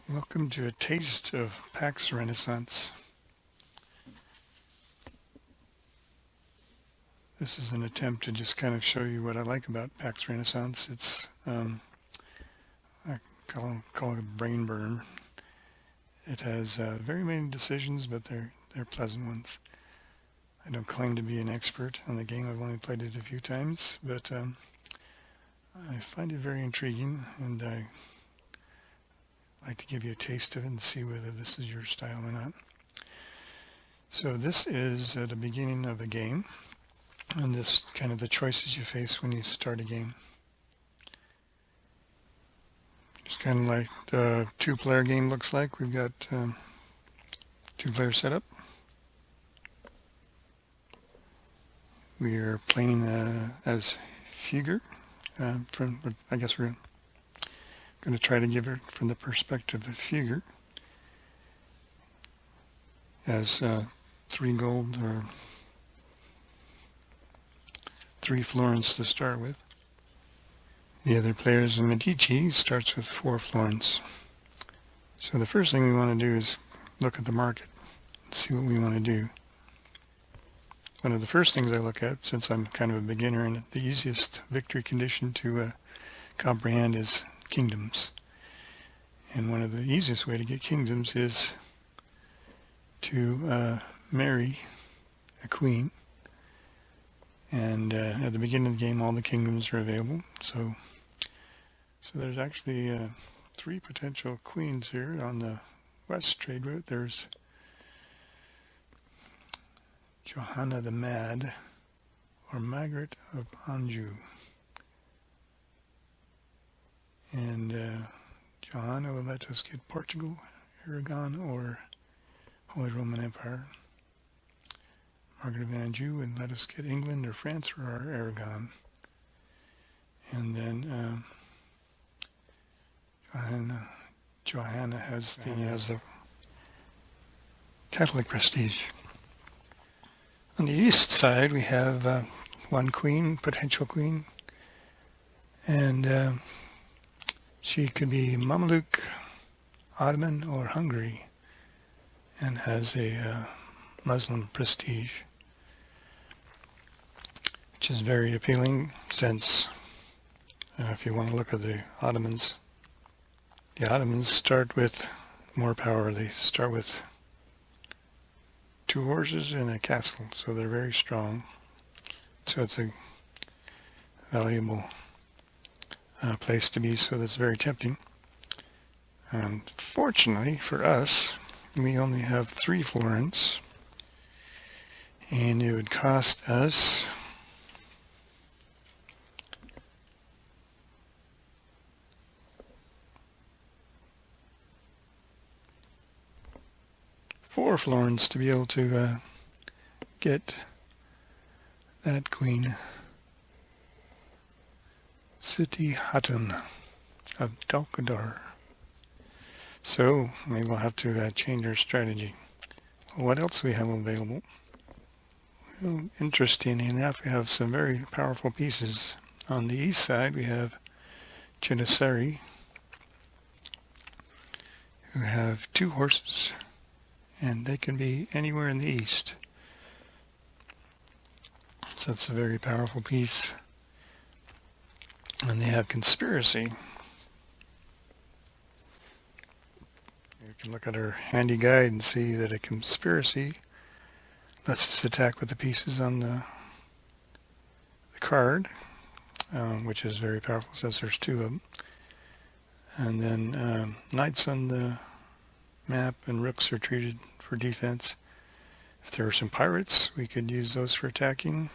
Welcome to a taste of Pax Renaissance. This is an attempt to just kind of show you what I like about Pax Renaissance. I call it a brain burn. It has very many decisions, but they're pleasant ones. I don't claim to be an expert on the game. I've only played it a few times, but I find it very intriguing, and I like to give you a taste of it and see whether this is your style or not. So this is at the beginning of a game, and this kind of the choices you face when you start a game. Just kind of like the two-player game looks like. We've got two-player setup. We are playing as Fugger. I guess we're going to try to give it from the perspective of Fugger. As 3 gold or 3 florins to start with. The other players in Medici starts with 4 florins. So the first thing we want to do is look at the market and see what we want to do. One of the first things I look at, since I'm kind of a beginner, and the easiest victory condition to comprehend is kingdoms. And one of the easiest way to get kingdoms is to marry a queen. And at the beginning of the game, all the kingdoms are available. So there's actually 3 potential queens here on the west trade route. There's Johanna the Mad, or Margaret of Anjou. And Johanna will let us get Portugal, Aragon, or Holy Roman Empire. Margaret of Anjou would let us get England or France or our Aragon. And then Johanna has the Catholic prestige. On the east side, we have 1 queen, potential queen, and she could be Mamluk, Ottoman, or Hungary, and has a Muslim prestige, which is very appealing since if you want to look at the Ottomans start with more power. They start with 2 horses and a castle, so they're very strong. So it's a valuable place to be, so that's very tempting. Fortunately for us, we only have 3 florins, and it would cost us 4 florins to be able to get that queen, Siti Hatun of Dalkadar. So maybe we'll have to change our strategy. What else we have available? Well, interesting enough, we have some very powerful pieces. On the east side, we have Janissary, who have 2 horses, and they can be anywhere in the east. So it's a very powerful piece. And they have conspiracy. You can look at our handy guide and see that a conspiracy lets us attack with the pieces on the card, which is very powerful since there's 2 of them. And then knights on the map and rooks are treated for defense. If there are some pirates, we could use those for attacking.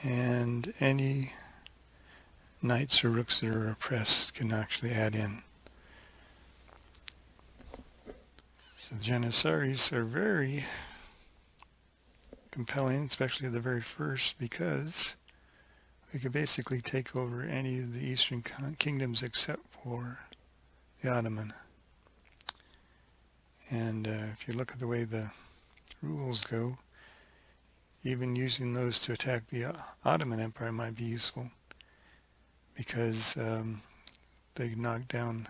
And any knights or rooks that are oppressed can actually add in. So the Janissaries are very compelling, especially the very first, because we could basically take over any of the eastern kingdoms except for the Ottoman. And if you look at the way the rules go, even using those to attack the Ottoman Empire might be useful, because they knock down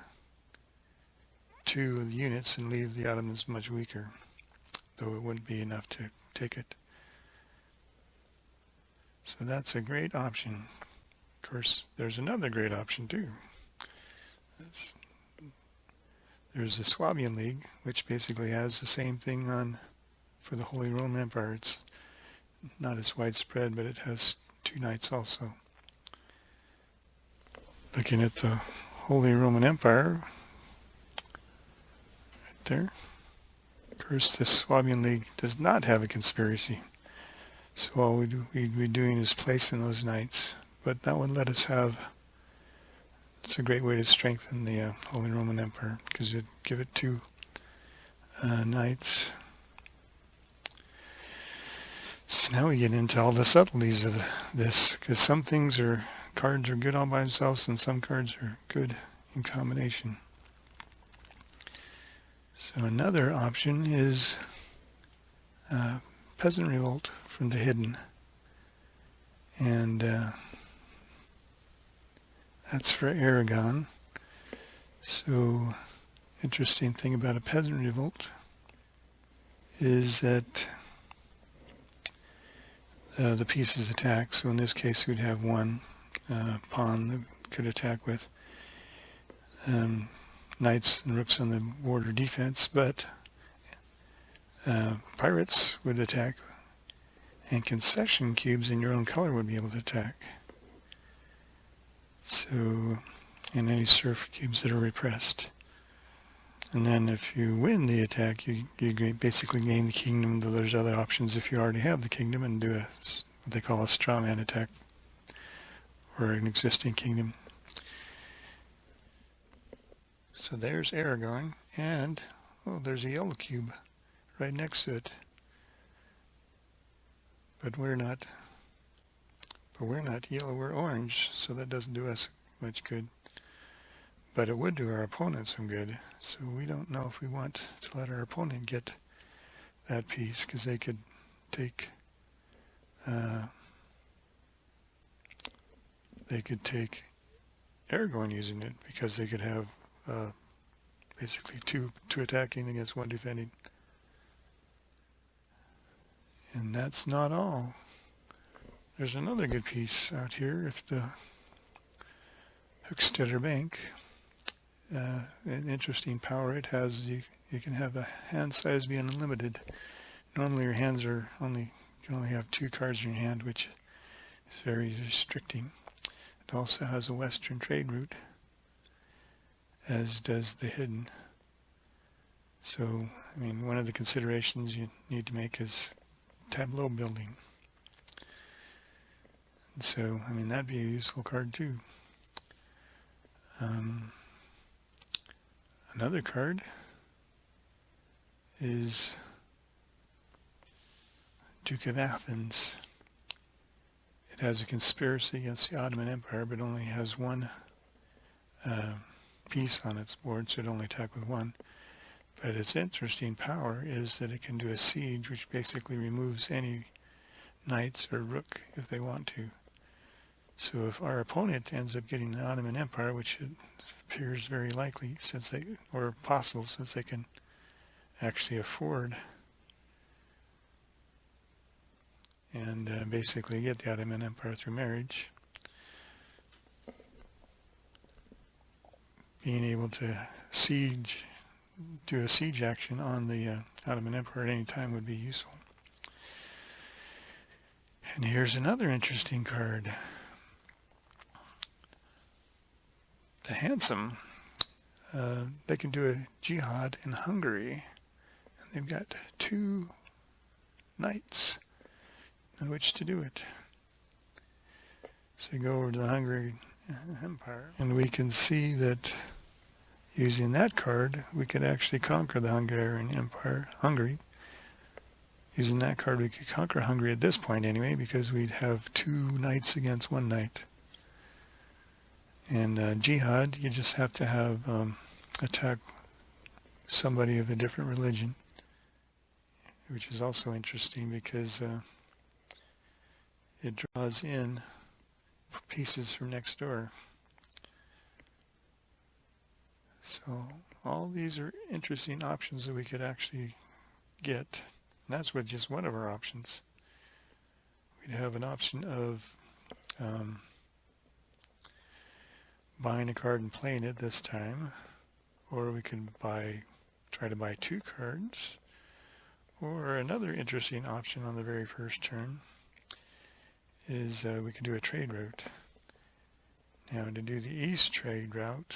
2 of the units and leave the Ottomans much weaker, though it wouldn't be enough to take it. So that's a great option. Of course, there's another great option too. There's the Swabian League, which basically has the same thing on for the Holy Roman Empire. It's not as widespread, but it has 2 knights also. Looking at the Holy Roman Empire, right there. Of course, the Swabian League does not have a conspiracy. So all we'd be doing is placing those knights. But that would let us have, it's a great way to strengthen the Holy Roman Empire, because it'd give it 2 knights. So now we get into all the subtleties of this, because some cards are good all by themselves, and some cards are good in combination. So another option is Peasant Revolt from the Hidden, and that's for Aragon. So interesting thing about a Peasant Revolt is that the pieces attack. So in this case, we'd have 1 pawn that could attack with, knights and rooks on the border defense, but pirates would attack, and concession cubes in your own color would be able to attack. So, and any serf cubes that are repressed. And then if you win the attack, you basically gain the kingdom, though there's other options if you already have the kingdom, and do what they call a straw man attack, or an existing kingdom. So there's Aragon, and there's a yellow cube right next to it. But we're not yellow, we're orange, so that doesn't do us much good. But it would do our opponent some good. So we don't know if we want to let our opponent get that piece, because they could take Aragorn using it, because they could have basically two attacking against 1 defending. And that's not all. There's another good piece out here. If the Hookstetter Bank, an interesting power it has, you can have a hand size be unlimited. Normally your hands you can only have 2 cards in your hand, which is very restricting. It also has a western trade route, as does the Hidden. So, I mean, one of the considerations you need to make is tableau building. And so, I mean, that'd be a useful card too. Another card is Duke of Athens. It has a conspiracy against the Ottoman Empire, but only has 1 piece on its board, so it only attack with 1. But its interesting power is that it can do a siege, which basically removes any knights or rook if they want to. So if our opponent ends up getting the Ottoman Empire, which it appears very likely, or possible, since they can actually afford and basically get the Ottoman Empire through marriage, being able to do a siege action on the Ottoman Empire at any time would be useful. And here's another interesting card. The Handsome, they can do a jihad in Hungary, and they've got 2 knights in which to do it. So you go over to the Hungary Empire, and we can see that using that card, we could actually conquer the Hungarian Empire, Hungary. Using that card, we could conquer Hungary at this point anyway, because we'd have 2 knights against 1 knight. And jihad, you just have to have attack somebody of a different religion, which is also interesting because it draws in pieces from next door. So all these are interesting options that we could actually get. And that's with just one of our options. We'd have an option of buying a card and playing it this time, or we could try to buy 2 cards, or another interesting option on the very first turn is we could do a trade route. Now to do the east trade route,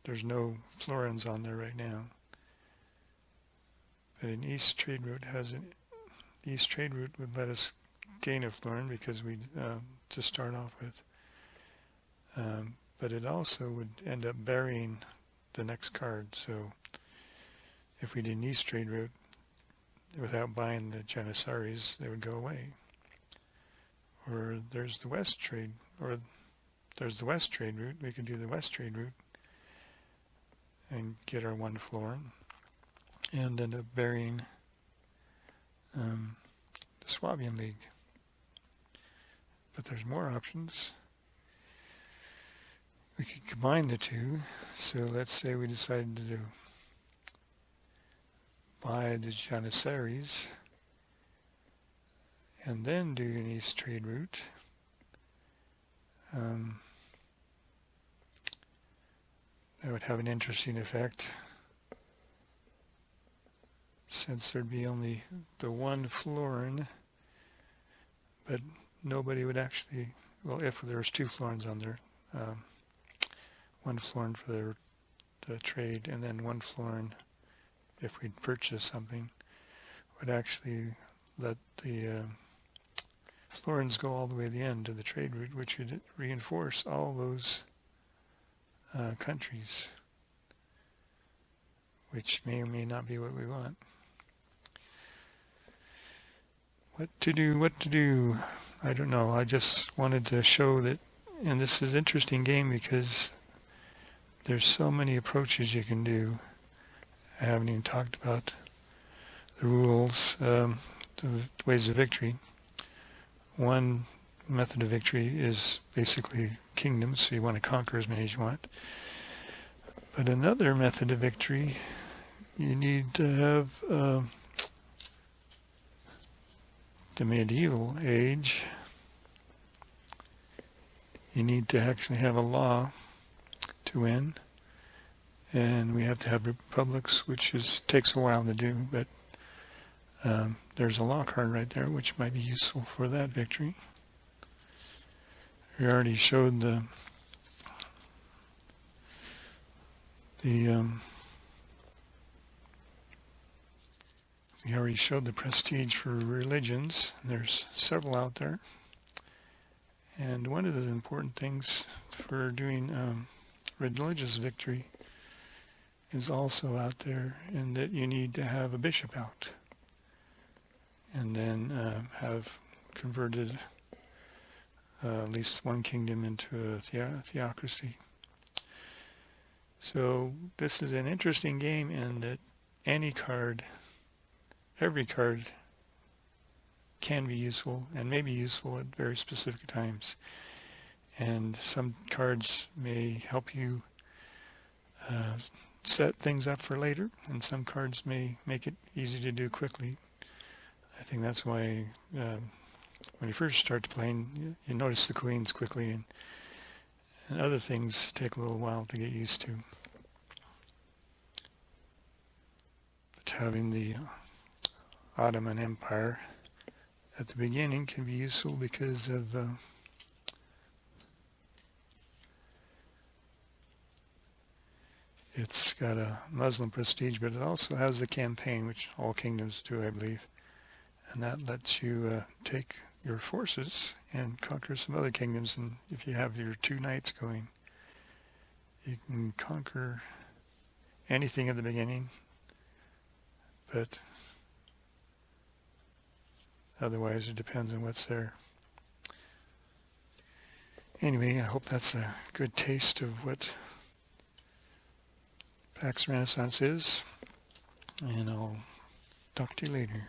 there's no florins on there right now, but an east trade route east trade route would let us gain a florin because we to start off with. But it also would end up burying the next card. So if we did an east trade route without buying the Janissaries, they would go away. Or there's the west trade route. We could do the west trade route and get our 1 florin and end up burying the Swabian League. But there's more options. We could combine the two. So let's say we decided to buy the Janissaries and then do an east trade route. That would have an interesting effect, since there'd be only the 1 florin, but nobody would actually, well, if there was 2 florins on there, 1 florin for the trade, and then 1 florin if we'd purchase something, would actually let the florins go all the way to the end of the trade route, which would reinforce all those countries, which may or may not be what we want. What to do? I don't know. I just wanted to show that, and this is an interesting game because there's so many approaches you can do. I haven't even talked about the rules, the ways of victory. One method of victory is basically kingdoms, so you want to conquer as many as you want. But another method of victory, you need to have the medieval age. You need to actually have a law to win, and we have to have republics, which takes a while to do, but there's a law card right there which might be useful for that victory. We already showed the prestige for religions. There's several out there, and one of the important things for doing religious victory is also out there, in that you need to have a bishop out, and then have converted at least 1 kingdom into a theocracy. So this is an interesting game in that every card can be useful and may be useful at very specific times. And some cards may help you set things up for later, and some cards may make it easy to do quickly. I think that's why when you first start playing, you notice the queens quickly, and other things take a little while to get used to. But having the Ottoman Empire at the beginning can be useful because of it's got a Muslim prestige, but it also has the campaign, which all kingdoms do, I believe. And that lets you take your forces and conquer some other kingdoms. And if you have your 2 knights going, you can conquer anything at the beginning. But otherwise, it depends on what's there. Anyway, I hope that's a good taste of what Pax Renaissance is, and I'll talk to you later.